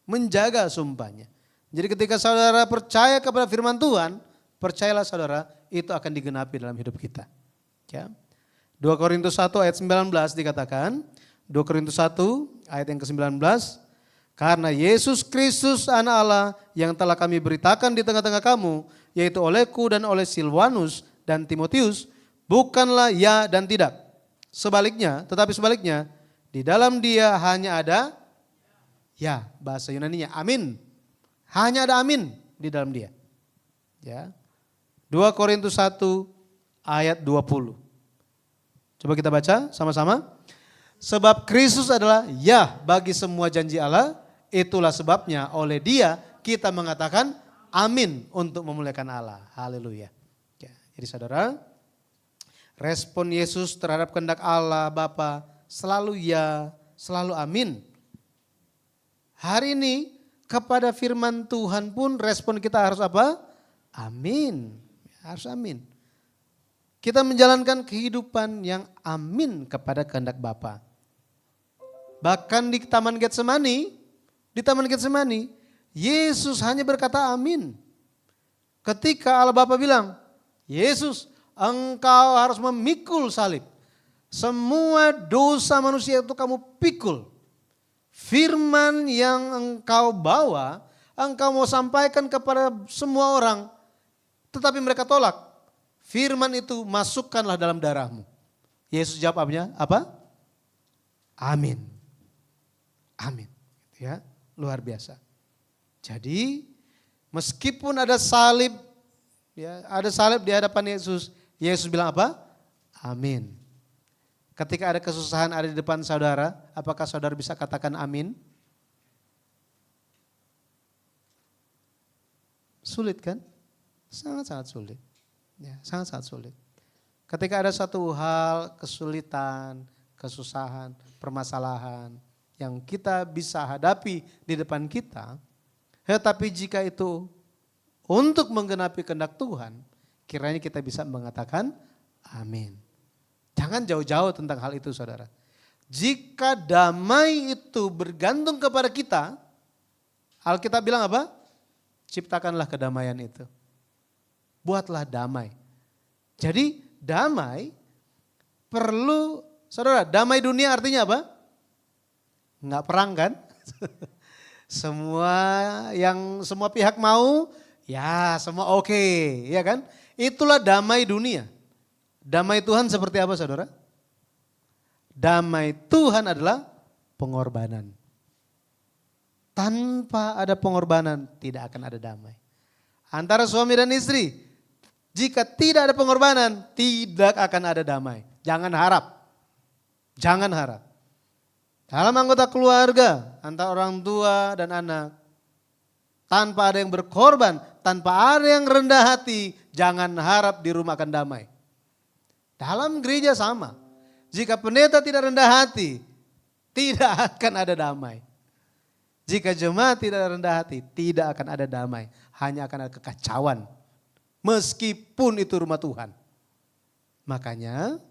[SPEAKER 2] menjaga sumpahnya. Jadi ketika saudara percaya kepada firman Tuhan, percayalah saudara, itu akan digenapi dalam hidup kita. Ya. 2 Korintus 1 ayat 19 dikatakan, 2 Korintus 1 ayat yang ke-19, karena Yesus Kristus anak Allah yang telah kami beritakan di tengah-tengah kamu, yaitu olehku dan oleh Silwanus dan Timotius, bukanlah ya dan tidak. Sebaliknya, tetapi sebaliknya, di dalam dia hanya ada ya, bahasa Yunaninya amin. Hanya ada amin di dalam dia. Ya. 2 Korintus 1 ayat 20. Coba kita baca sama-sama. Sebab Kristus adalah ya bagi semua janji Allah, itulah sebabnya oleh dia kita mengatakan amin untuk memuliakan Allah. Haleluya. Ya, jadi saudara, respon Yesus terhadap kehendak Allah Bapa selalu ya, selalu amin. Hari ini kepada firman Tuhan pun respon kita harus apa? Amin. Harus amin. Kita menjalankan kehidupan yang amin kepada kehendak Bapa. Bahkan di Taman Getsemani, Yesus hanya berkata amin. Ketika Allah Bapa bilang, Yesus, engkau harus memikul salib. Semua dosa manusia itu kamu pikul. Firman yang engkau bawa, engkau mau sampaikan kepada semua orang, tetapi mereka tolak. Firman itu masukkanlah dalam darahmu. Yesus jawab apa? Amin. Amin. Ya, luar biasa. Jadi meskipun ada salib, ya, ada salib di hadapan Yesus, Yesus bilang apa? Amin. Ketika ada kesusahan ada di depan saudara, apakah saudara bisa katakan amin? Sulit kan? Sangat-sangat sulit. Ya, sangat-sangat sulit. Ketika ada satu hal, kesulitan, kesusahan, permasalahan yang kita bisa hadapi di depan kita, tetapi jika itu untuk menggenapi kehendak Tuhan, kiranya kita bisa mengatakan amin. Jangan jauh-jauh tentang hal itu saudara. Jika damai itu bergantung kepada kita, Alkitab bilang apa? Ciptakanlah kedamaian itu. Buatlah damai. Jadi damai perlu, saudara, damai dunia artinya apa? Enggak perang kan? Semua pihak mau, ya semua oke, ya kan? Itulah damai dunia. Damai Tuhan seperti apa saudara? Damai Tuhan adalah pengorbanan. Tanpa ada pengorbanan tidak akan ada damai. Antara suami dan istri, jika tidak ada pengorbanan tidak akan ada damai. Jangan harap. Jangan harap. Dalam anggota keluarga, antara orang tua dan anak, tanpa ada yang berkorban, tanpa ada yang rendah hati, jangan harap di rumah akan damai. Dalam gereja sama. Jika pendeta tidak rendah hati, tidak akan ada damai. Jika jemaat tidak rendah hati, tidak akan ada damai. Hanya akan ada kekacauan. Meskipun itu rumah Tuhan. Makanya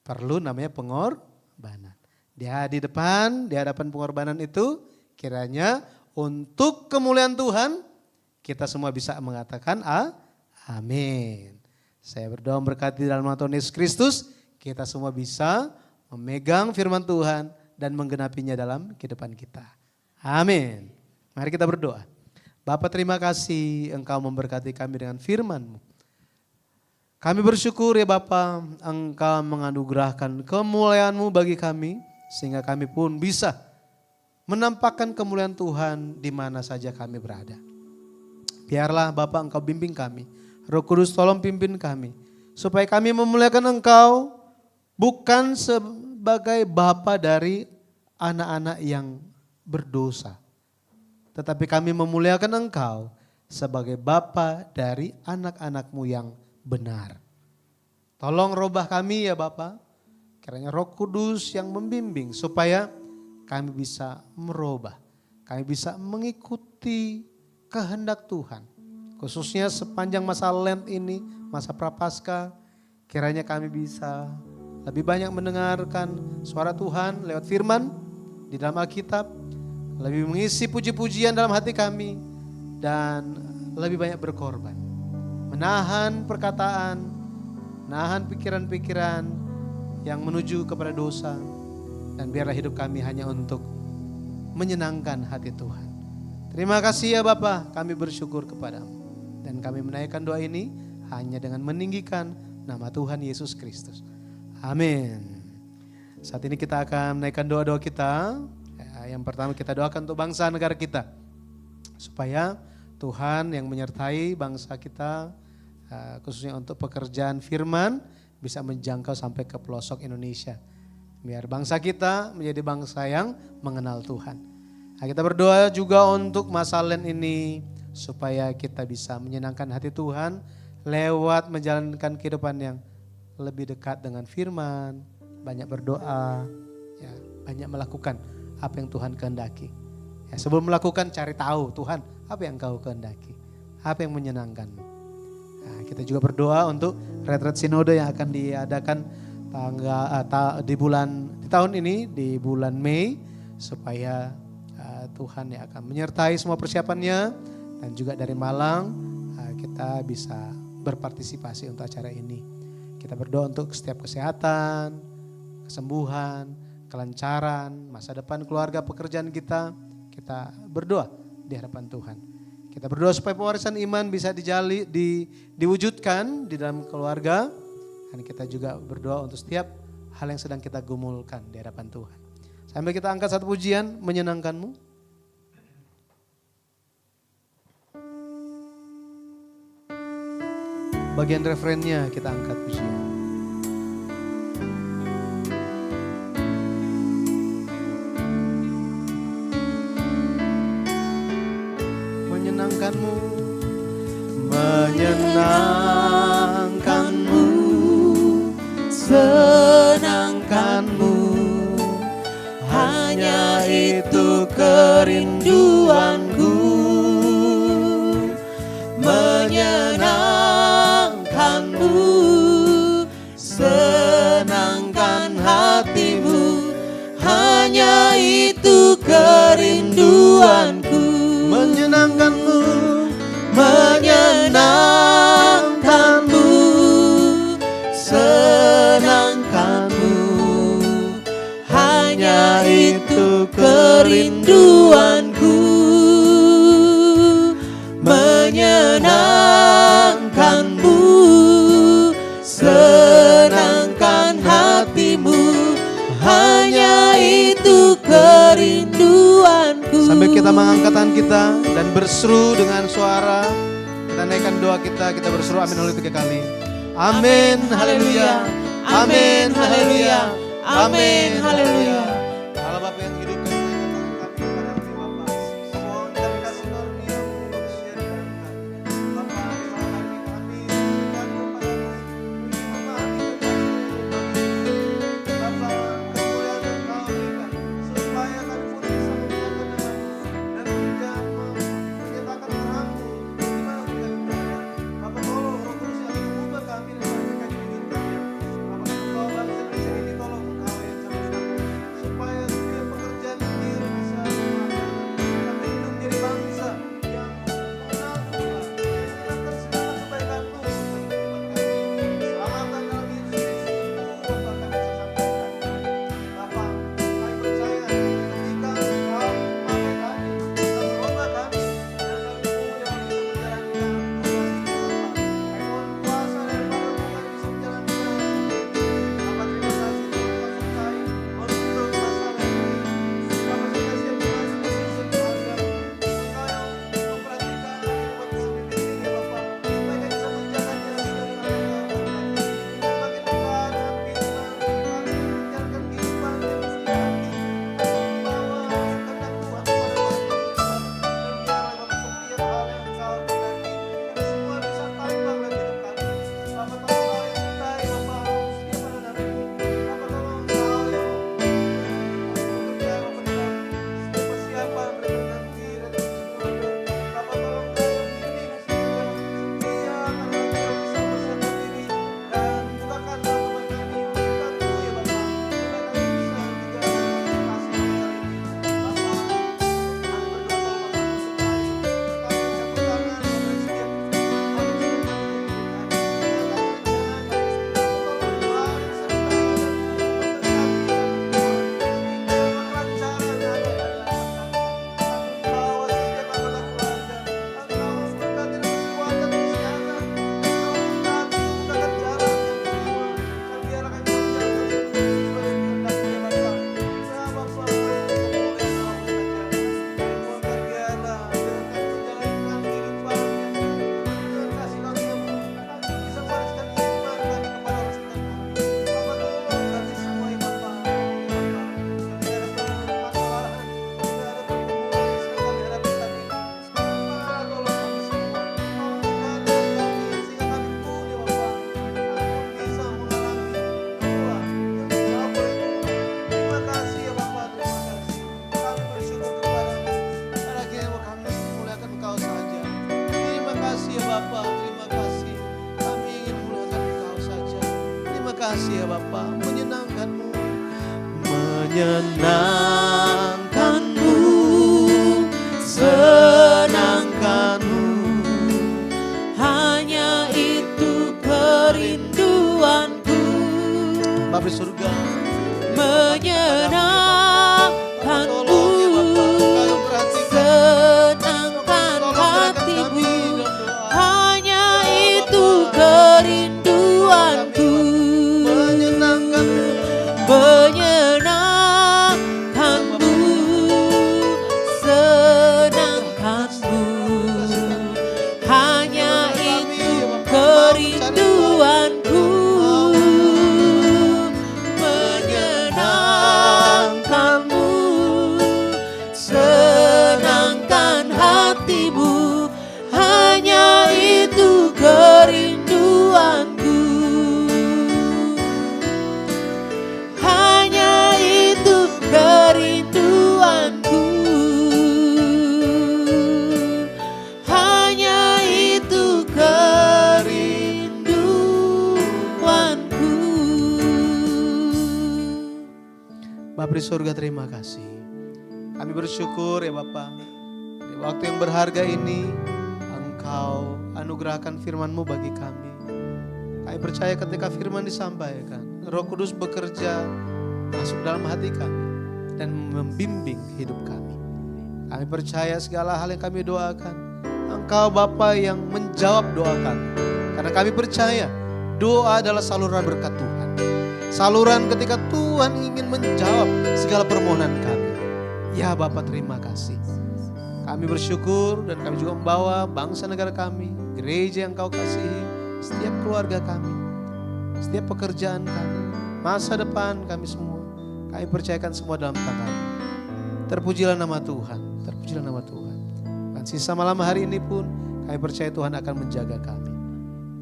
[SPEAKER 2] perlu namanya pengorbanan. Dia di hadapan pengorbanan itu kiranya untuk kemuliaan Tuhan kita semua bisa mengatakan amin. Saya berdoa berkati dalam nama Tuhan Yesus Kristus, kita semua bisa memegang firman Tuhan dan menggenapinya dalam kehidupan kita. Amin. Mari kita berdoa. Bapa terima kasih Engkau memberkati kami dengan firman-Mu. Kami bersyukur ya Bapa, Engkau menganugerahkan kemuliaan-Mu bagi kami, sehingga kami pun bisa menampakkan kemuliaan Tuhan di mana saja kami berada. Biarlah Bapa Engkau bimbing kami, Roh Kudus tolong pimpin kami, supaya kami memuliakan Engkau bukan sebagai Bapa dari anak-anak yang berdosa, tetapi kami memuliakan Engkau sebagai Bapa dari anak-anak-Mu yang benar. Tolong robah kami ya Bapa, kiranya Roh Kudus yang membimbing supaya kami bisa merubah, kami bisa mengikuti kehendak Tuhan. Khususnya sepanjang masa Lent ini, masa Prapaskah, kiranya kami bisa lebih banyak mendengarkan suara Tuhan lewat firman di dalam Alkitab, lebih mengisi puji-pujian dalam hati kami, dan lebih banyak berkorban. Menahan perkataan, menahan pikiran-pikiran yang menuju kepada dosa, dan biarlah hidup kami hanya untuk menyenangkan hati Tuhan. Terima kasih ya Bapa, kami bersyukur kepadamu. Dan kami menaikkan doa ini hanya dengan meninggikan nama Tuhan Yesus Kristus. Amin. Saat ini kita akan menaikkan doa-doa kita. Yang pertama kita doakan untuk bangsa negara kita, supaya Tuhan yang menyertai bangsa kita, khususnya untuk pekerjaan firman, bisa menjangkau sampai ke pelosok Indonesia. Biar bangsa kita menjadi bangsa yang mengenal Tuhan. Nah, kita berdoa juga untuk masa Lent ini, supaya kita bisa menyenangkan hati Tuhan lewat menjalankan kehidupan yang lebih dekat dengan firman, banyak berdoa, ya, banyak melakukan apa yang Tuhan kehendaki. Ya, sebelum melakukan cari tahu Tuhan apa yang Engkau kehendaki, apa yang menyenangkanmu. Nah, kita juga berdoa untuk retret sinode yang akan diadakan di tahun ini di bulan Mei, supaya Tuhan yang akan menyertai semua persiapannya, dan juga dari Malang kita bisa berpartisipasi untuk acara ini. Kita berdoa untuk setiap kesehatan, kesembuhan, kelancaran, masa depan keluarga, pekerjaan kita berdoa di hadapan Tuhan. Kita berdoa supaya pewarisan iman bisa diwujudkan di dalam keluarga. Dan kita juga berdoa untuk setiap hal yang sedang kita gumulkan di hadapan Tuhan. Sambil kita angkat satu pujian, menyenangkanmu. Bagian referennya kita angkat pujian. Menyenangkanmu, menyenangkanmu, senangkanmu, hanya itu kerinduanku. Menyenangkanmu, senangkan hatimu, hanya itu kerinduanku. Menyenangkanmu, menyenangkanmu, senangkanmu, hanya itu kerinduanku. Menyenangkanmu, senangkan hatimu, hanya itu kerinduanku. Sambil kita mengangkat tangan kita dan berseru dengan suara, kita naikkan doa kita berseru amin haleluya 3 kali. Amin haleluya, amin haleluya, amin haleluya. Allah Bapa yang hidup, kami naikkan tangan kami kepadamu ya Bapa. Mohon kami kasih karunia manusia di dalam kami. Bapa, di malam hari ini kami berikan kepadamu, memahami Bapa, kemuliaan yang Kau berikan, supaya kami pun bisa memuliakan namamu dan juga menyatakan terang-Mu di mana pun kami berada. Bapa, tolong Roh Kudus yang mengubah kami dan mereka diwujudkannya. Bapa, Engkau bangsa Indonesia ini tolong Engkau yang campur, supaya setiap pekerjaan menyenangkanmu, senangkanmu.
[SPEAKER 1] Hanya itu kerinduanku.
[SPEAKER 2] Bapa surga,
[SPEAKER 1] menyenangkanku, senangkan hatimu. Hanya itu kerinduanku. Menyenangkanmu, senangkanmu. Hanya itu kerinduanku. Menyenangkanmu, senangkan hatimu. Hanya itu kerinduanku. Hanya itu kerinduanku. Hanya itu kerinduanku.
[SPEAKER 2] Bapa di surga, terima kasih. Kami bersyukur ya Bapa, di waktu yang berharga ini Engkau anugerahkan firman-Mu bagi kami. Kami percaya ketika firman disampaikan, Roh Kudus bekerja masuk dalam hati kami dan membimbing hidup kami. Kami percaya segala hal yang kami doakan, Engkau Bapa yang menjawab doa kami. Karena kami percaya doa adalah saluran berkat Tuhan. Saluran ketika Tuhan ingin menjawab segala permohonan kami. Ya Bapa, terima kasih. Kami bersyukur dan kami juga membawa bangsa negara kami, gereja yang Kau kasihi, setiap keluarga kami, setiap pekerjaan kami, masa depan kami semua. Kami percayakan semua dalam tangan. Terpujilah nama Tuhan, terpujilah nama Tuhan. Dan sisa malam hari ini pun kami percaya Tuhan akan menjaga kami.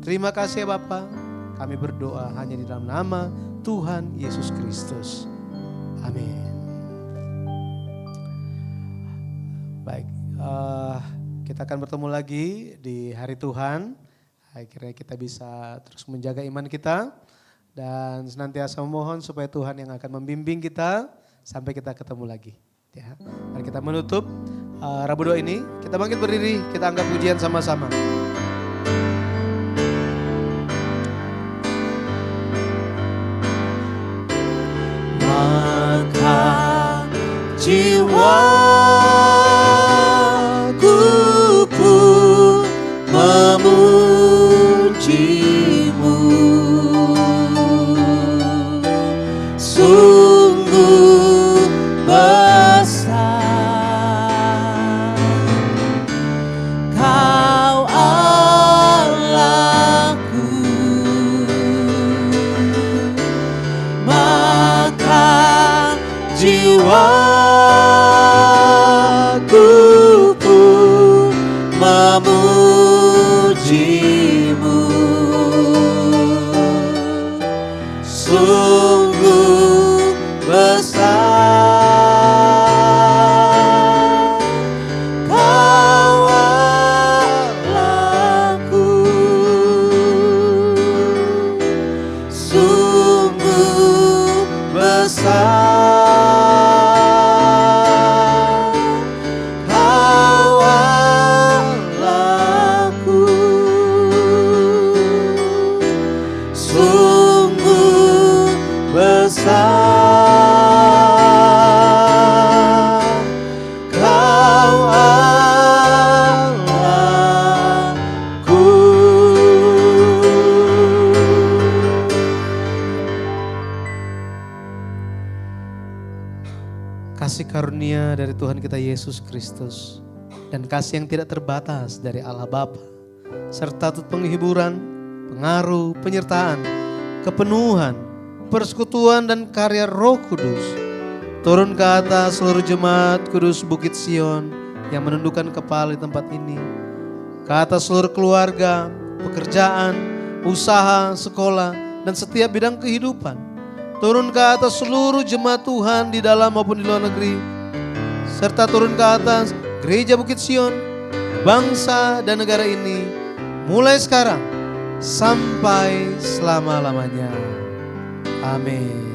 [SPEAKER 2] Terima kasih ya Bapa. Kami berdoa hanya di dalam nama Tuhan Yesus Kristus. Amin. Baik, kita akan bertemu lagi di hari Tuhan. Akhirnya kita bisa terus menjaga iman kita dan senantiasa memohon supaya Tuhan yang akan membimbing kita sampai kita ketemu lagi. Ya, mari kita menutup Rabu Doa ini. Kita bangkit berdiri, kita angkat pujian sama-sama.
[SPEAKER 1] Maka jiwaku pun memujimu, sungguh besar Kau Allahku. Maka jiwaku pun memujimu, sungguh besar Kau Allahku, sungguh besar Kau Allahku, sungguh besar Kau Allahku.
[SPEAKER 2] Kasih karunia dari Tuhan kita Yesus Kristus dan kasih yang tidak terbatas dari Allah Bapa serta penghiburan, pengaruh, penyertaan, kepenuhan, persekutuan dan karya Roh Kudus turun ke atas seluruh jemaat Kudus Bukit Sion yang menundukkan kepala di tempat ini, ke atas seluruh keluarga, pekerjaan, usaha, sekolah dan setiap bidang kehidupan. Turun ke atas seluruh jemaat Tuhan di dalam maupun di luar negeri. Serta turun ke atas gereja Bukit Sion, bangsa dan negara ini. Mulai sekarang sampai selama-lamanya. Amin.